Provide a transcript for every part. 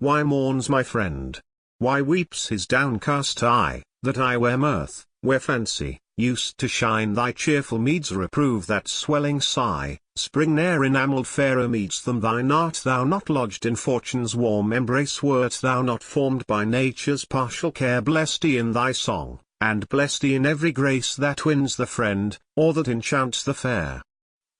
why mourns my friend? Why weeps his downcast eye, that I wear mirth, where fancy used to shine? Thy cheerful meads reprove that swelling sigh, spring ne'er enamelled fairer meets than thine. Art thou not lodged in fortune's warm embrace? Wert thou not formed by nature's partial care? Blessed in thy song, and blessed in every grace that wins the friend, or that enchants the fair.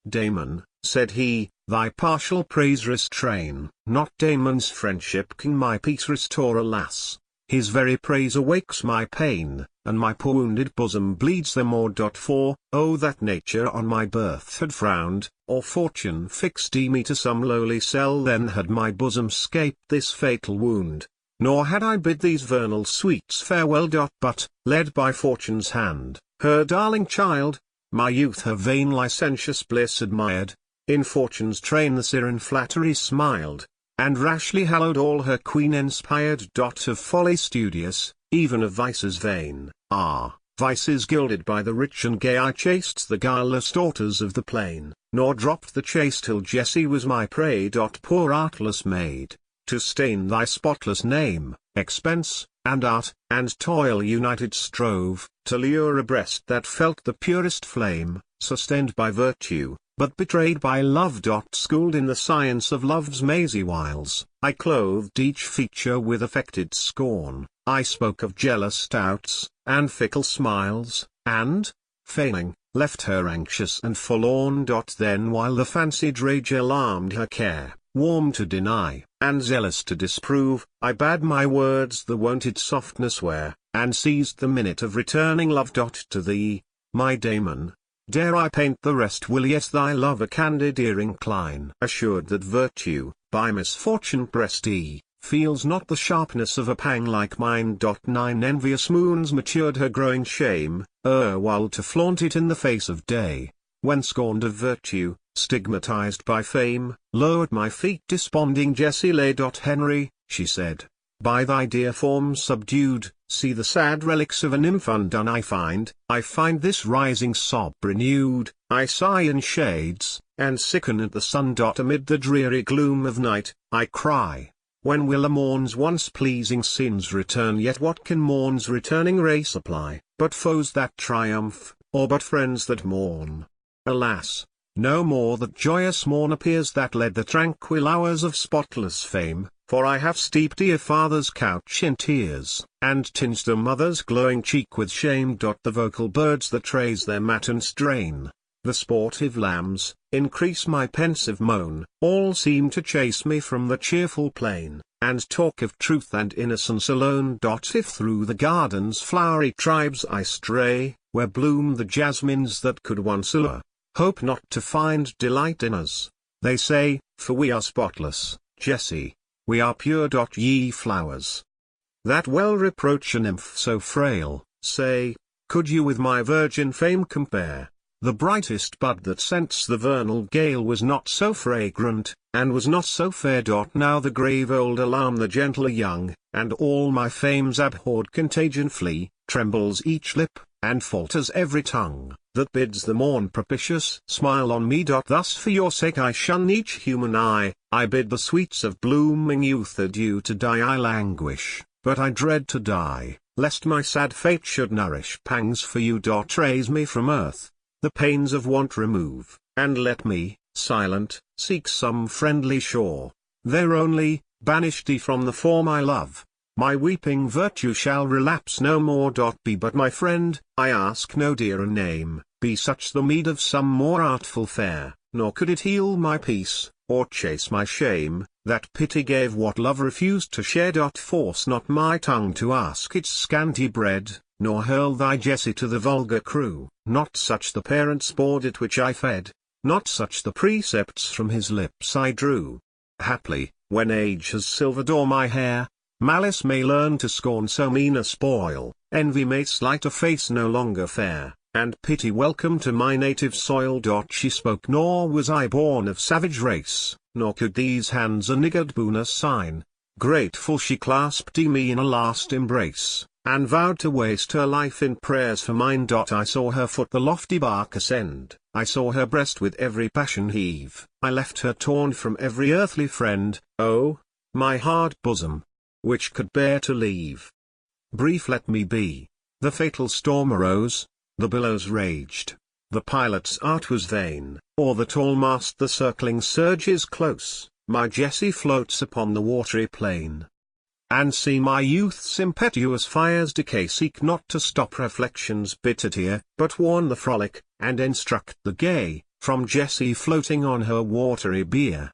Damon, said he, thy partial praise restrain. Not Damon's friendship can my peace restore, alas. His very praise awakes my pain, and my poor wounded bosom bleeds the more. For, oh that nature on my birth had frowned, or fortune fixed me to some lowly cell, then had my bosom scaped this fatal wound, nor had I bid these vernal sweets farewell. But, led by fortune's hand, her darling child, my youth her vain licentious bliss admired, in fortune's train the siren flattery smiled, and rashly hallowed all her queen-inspired. Of folly studious, even of vices vain, vices gilded by the rich and gay, I chased the guileless daughters of the plain, nor dropped the chase till Jessie was my prey. Poor artless maid, to stain thy spotless name, expense, and art, and toil united strove, to lure a breast that felt the purest flame, sustained by virtue, but betrayed by love. Schooled in the science of love's mazy wiles, I clothed each feature with affected scorn, I spoke of jealous doubts, and fickle smiles, and, failing, left her anxious and forlorn. Then while the fancied rage alarmed her care, warm to deny, and zealous to disprove, I bade my words the wonted softness wear, and seized the minute of returning love. To thee, my Damon, dare I paint the rest? Will yet thy love a candid ear incline? Assured that virtue, by misfortune pressed, feels not the sharpness of a pang like mine. 9 envious moons matured her growing shame, erewhile to flaunt it in the face of day, when scorned of virtue, stigmatized by fame, low at my feet desponding Jessie lay. Henry, she said, by thy dear form subdued, see the sad relics of a nymph undone. I find this rising sob renewed, I sigh in shades, and sicken at the sun. Amid the dreary gloom of night, I cry, when will a morn's once pleasing scenes return? Yet what can morn's returning ray supply, but foes that triumph, or but friends that mourn? Alas, no more that joyous morn appears that led the tranquil hours of spotless fame, for I have steeped dear father's couch in tears, and tinged a mother's glowing cheek with shame. The vocal birds that raise their matin strain, the sportive lambs, increase my pensive moan, all seem to chase me from the cheerful plain, and talk of truth and innocence alone. If through the garden's flowery tribes I stray, where bloom the jasmines that could once allure, hope not to find delight in us, they say, for we are spotless, Jessie, we are pure. Ye flowers, that well reproach a nymph so frail, say, could you with my virgin fame compare? The brightest bud that scents the vernal gale was not so fragrant, and was not so fair. Now the grave old alarm the gentler young, and all my fame's abhorred contagion flee, trembles each lip, and falters every tongue, that bids the morn propitious smile on me. Thus for your sake I shun each human eye, I bid the sweets of blooming youth adieu. To die I languish, but I dread to die, lest my sad fate should nourish pangs for you. Raise me from earth, the pains of want remove, and let me, silent, seek some friendly shore, there only, banish thee from the form I love. My weeping virtue shall relapse no more. Be but my friend, I ask no dearer name, be such the meed of some more artful fare, nor could it heal my peace, or chase my shame, that pity gave what love refused to share. Force not my tongue to ask its scanty bread, nor hurl thy Jessie to the vulgar crew, not such the parents board at which I fed, not such the precepts from his lips I drew. Haply, when age has silvered o'er my hair, malice may learn to scorn so mean a spoil, envy may slight a face no longer fair, and pity welcome to my native soil. She spoke, nor was I born of savage race, nor could these hands a niggard boon assign. Grateful she clasped me in a last embrace, and vowed to waste her life in prayers for mine. I saw her foot the lofty bark ascend, I saw her breast with every passion heave, I left her torn from every earthly friend. Oh, my hard bosom, which could bear to leave. Brief let me be. The fatal storm arose, the billows raged, the pilot's art was vain, o'er the tall mast the circling surge is close, my Jessie floats upon the watery plain. And see my youth's impetuous fires decay, seek not to stop reflection's bitter tear, but warn the frolic, and instruct the gay, from Jessie floating on her watery bier.